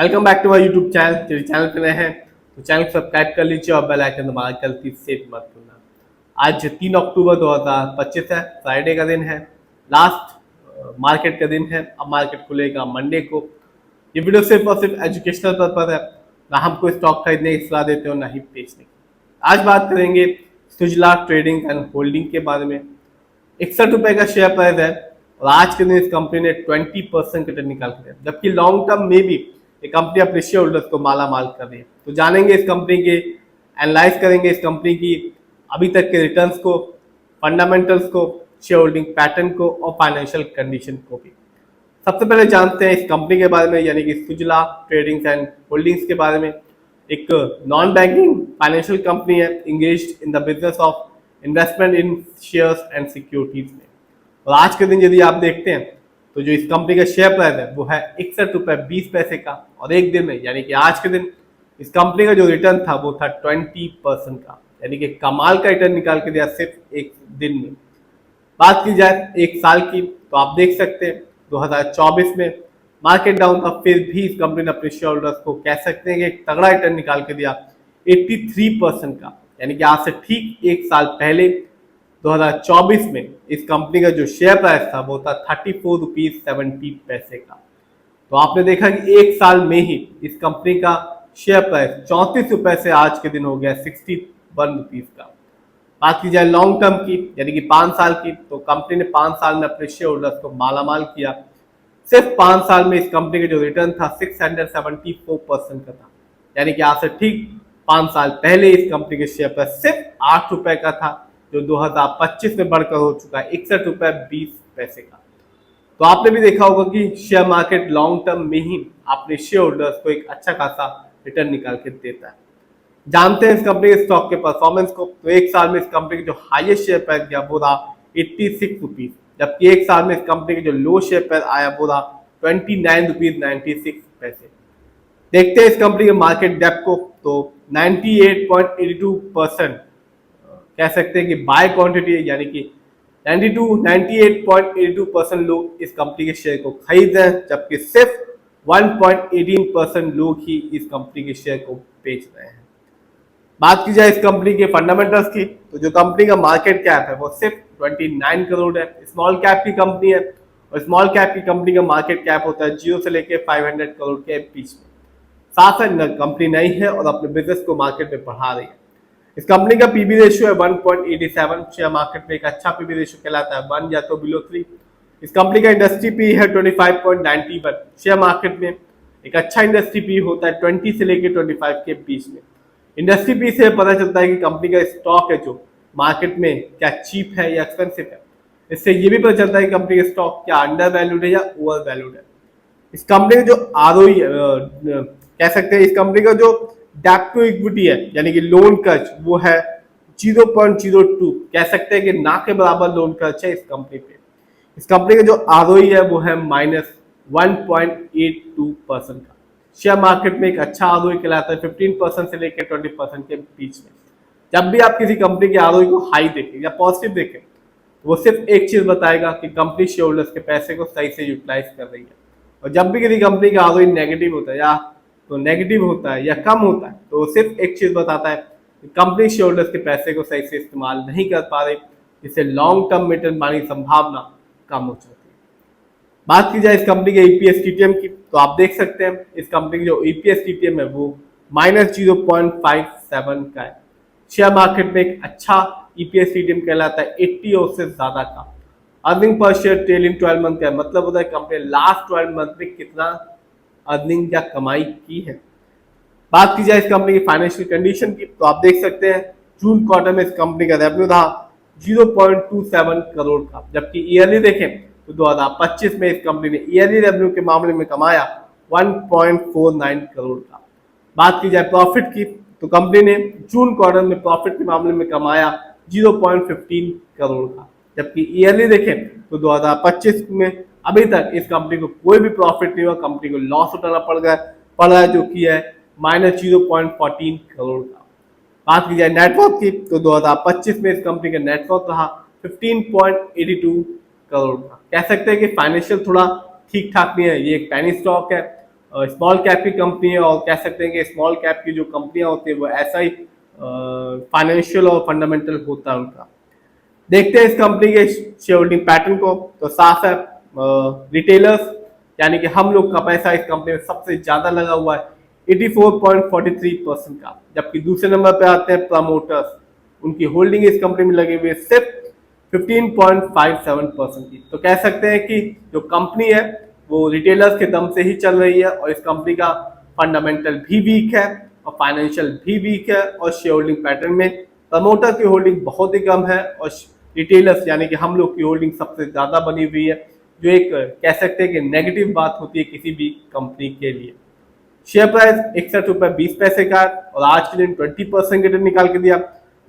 Welcome back to my YouTube channel. यदि channel पे नए हैं तो चैनल को सब्सक्राइब कर लीजिए और बेल आइकन दबा गलती से मत भूलना। आज 3 अक्टूबर 2025 है, फ्राइडे का दिन है, लास्ट मार्केट का दिन है। अब मार्केट खुलेगा मंडे को। ये वीडियो सिर्फ और सिर्फ एजुकेशनल पर्पज है, ना हमको स्टॉक खरीदने की सलाह देते हो ना ही बेचने की। आज बात करेंगे सुजला ट्रेडिंग एंड होल्डिंग के बारे में। 61 रुपए का शेयर प्राइस है और आज के दिन इस कंपनी ने 20% रिटर्न निकाल के दिया, जबकि लॉन्ग टर्म में भी ये कंपनी अपने शेयर होल्डर्स को माला माल कर रही है। तो जानेंगे इस कंपनी के, एनालाइज करेंगे इस कंपनी की अभी तक के रिटर्न्स को, फंडामेंटल्स को, शेयर होल्डिंग पैटर्न को और फाइनेंशियल कंडीशन को भी। सबसे पहले जानते हैं इस कंपनी के बारे में, यानी कि सुजला ट्रेडिंग एंड होल्डिंग्स के बारे में। एक नॉन बैंकिंग फाइनेंशियल कंपनी है, engaged in the business of investment in shares and securities में। और आज के दिन यदि आप देखते हैं तो जो इस कंपनी का शेयर प्राइस है वो है 61 रुपए 20 पैसे का, और एक दिन में यानी कि आज के दिन इस कंपनी का जो रिटर्न था वो था 20% का, यानी कि कमाल का रिटर्न निकाल के दिया सिर्फ एक दिन में। बात की जाए एक साल की तो आप देख सकते हैं 2024 में मार्केट डाउन था, फिर भी इस कंपनी ने अपने शेयर होल्डर्स को कह सकते हैं कि एक तगड़ा रिटर्न निकाल के दिया 83% का, यानी कि आज से ठीक एक साल पहले 2024 में इस कंपनी का जो शेयर प्राइस था वो था 34 रुपीज 70 पैसे का। तो आपने देखा कि एक साल में ही इस कंपनी का शेयर प्राइस 34 रुपए से आज के दिन हो गया 61 रुपीज का। बात की जाए लॉन्ग टर्म की, यानी कि 5 साल की, तो कंपनी ने 5 साल में अपने शेयर होल्डर्स को मालामाल किया। सिर्फ 5 साल में इस कंपनी का जो रिटर्न था 674% का था, यानी कि आज से ठीक 5 साल पहले इस कंपनी के शेयर प्राइस सिर्फ 8 रुपए का था, जो 2025 में बढ़कर हो चुका है 61 रुपए 20 पैसे का। तो आपने भी देखा होगा कि शेयर मार्केट लॉन्ग टर्म में ही अपने शेयर होल्डर्स को एक अच्छा खासा रिटर्न निकाल के देता है। जानते हैं इस कंपनी के स्टॉक के परफॉर्मेंस को। तो एक साल में इस कंपनी की जो हाईएस्ट शेयर प्राइस गया वो रहा 86 रुपीज, जबकि एक साल में इस कंपनी के जो लो शेयर प्राइस आया वो रहा 29 रुपीज 96 पैसे। देखते हैं इस कंपनी के मार्केट डेप्थ को, तो 98.82% कह सकते हैं कि बाय क्वांटिटी है, यानी कि 98.82% लोग इस कंपनी के शेयर को खरीद रहे हैं, जबकि सिर्फ 1.18% लोग ही इस कंपनी के शेयर को बेच रहे हैं। बात की जाए इस कंपनी के फंडामेंटल्स की, तो जो कंपनी का मार्केट कैप है वो सिर्फ 29 करोड़ है। स्मॉल कैप की कंपनी है और स्मॉल कैप की कंपनी का मार्केट कैप होता है 0 से लेकर 500 करोड़ के बीच में। साथ साथ कंपनी नई है और अपने बिजनेस को मार्केट में बढ़ा रही है। इस कंपनी का पीबी रेशियो है 1.87, शेयर मार्केट में एक अच्छा पीबी रेशियो कहलाता है 1 या तो बिलो 3। इस कंपनी का इंडस्ट्री पी है 25.91, शेयर मार्केट में एक अच्छा इंडस्ट्री पी होता है 20 से लेकर 25 के बीच में। इंडस्ट्री पी से पता चलता है कि कंपनी का स्टॉक है जो मार्केट में क्या चीप है या एक्सपेंसिव है। इससे ये भी पता चलता है कि कंपनी का स्टॉक क्या अंडर वैल्यूड है या ओवर वैल्यूड है। इस कंपनी का जो आरओई कह सकते हैं, इस कंपनी का जो डेब्ट टू इक्विटी है, यानी कि लोन खर्च, वो है 0.02, कह सकते हैं कि ना के बराबर लोन खर्च है इस कंपनी पे। इस कंपनी का जो आरओई है वो है -1.82% का। शेयर मार्केट में एक अच्छा आरओई कहलाता है 15% से लेकर 20% के बीच में। जब भी आप किसी कंपनी के आरओई को हाई देखें या पॉजिटिव देखें, वो सिर्फ एक चीज बताएगा कि कंपनी शेयर होल्डर्स के पैसे को सही से यूटिलाइज कर रही है। और जब भी किसी कंपनी का आरओई नेगेटिव होता है या तो नेगेटिव होता है या कम होता है, तो सिर्फ एक चीज बताता है कि कंपनी शेयर होल्डर्स के पैसे को सही से इस्तेमाल नहीं कर पा रही, जिससे लॉन्ग टर्म में रिटर्न पाने की संभावना कम हो जाती है। बात की जाए इस कंपनी के ईपीएस टीटीएम की, तो आप देख सकते हैं इस कंपनी की जो ईपीएस टीटीएम है वो -0.57 का है। शेयर मार्केट में एक अच्छा ईपीएस टीटीएम कहलाता है 80 और उससे ज्यादा का। Earning per share trailing 12 month का मतलब होता है कंपनी लास्ट 12 मंथ में कितना अर्निंग या कमाई की है। बात की जाए इस कंपनी की फाइनेंशियल कंडीशन की, तो आप देख सकते हैं जून क्वार्टर में इस कंपनी का रेवेन्यू था 0.27 करोड़ का, जबकि ईयरली देखें तो 2025 में इस कंपनी ने ईयरली रेवेन्यू के मामले में कमाया 1.49 करोड़ का। बात की जाए प्रॉफिट की, तो कंपनी ने जून क्वार्टर में प्रॉफिट के मामले में कमाया 0.15 करोड़ का, जबकि ईयरली देखें तो 2025 में अभी तक इस कंपनी को कोई भी प्रॉफिट नहीं हुआ, कंपनी को लॉस उठाना पड़ रहा है, जो कि है -0.14 करोड़ का। बात की जाए नेटवर्क की, तो 2025 में इस कंपनी का नेटवर्क रहा 15.82 करोड़ का। कह सकते हैं कि फाइनेंशियल थोड़ा ठीक ठाक नहीं है, ये एक पेनी स्टॉक है स्मॉल कैप की कंपनी है और कह सकते हैं कि स्मॉल कैप की जो कंपनियां होती है वो ऐसा ही फाइनेंशियल और फंडामेंटल होता है उनका। देखते हैं इस कंपनी के शेयर होल्डिंग पैटर्न को, तो साफ है रिटेलर्स यानी कि हम लोग का पैसा इस कंपनी में सबसे ज्यादा लगा हुआ है 84.43% का, जबकि दूसरे नंबर पे आते हैं प्रमोटर्स, उनकी होल्डिंग इस कंपनी में लगी हुई है सिर्फ 15.57% की। तो कह सकते हैं कि जो कंपनी है वो रिटेलर्स के दम से ही चल रही है और इस कंपनी का फंडामेंटल भी वीक है और फाइनेंशियल भी वीक है और शेयर होल्डिंग पैटर्न में प्रमोटर की होल्डिंग बहुत ही कम है और रिटेलर्स यानी कि हम लोग की होल्डिंग सबसे ज्यादा बनी हुई है, जो एक कह सकते हैं कि नेगेटिव बात होती है किसी भी कंपनी के लिए। शेयर प्राइस 61 रुपए 20 पैसे का और आज के दिन 20% रिटर्न निकाल के दिया,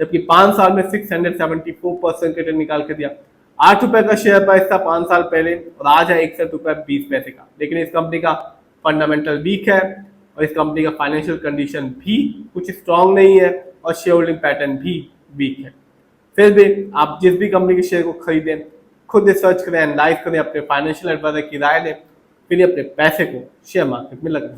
जबकि 5 साल में 674% रिटर्न निकाल के दिया। 8 रुपए का शेयर प्राइस था 5 साल पहले और आज है 61 रुपए 20 पैसे का। लेकिन इस कंपनी का फंडामेंटल वीक है और इस कंपनी का फाइनेंशियल कंडीशन भी कुछ स्ट्रांग नहीं है और शेयर होल्डिंग पैटर्न भी वीक है। फिर भी आप जिस भी कंपनी के शेयर को खरीदें, खुद रिसर्च करें, एनालाइज करें, अपने फाइनेंशियल एडवाइजर की राय लें, फिर अपने पैसे को शेयर मार्केट में लगाएं।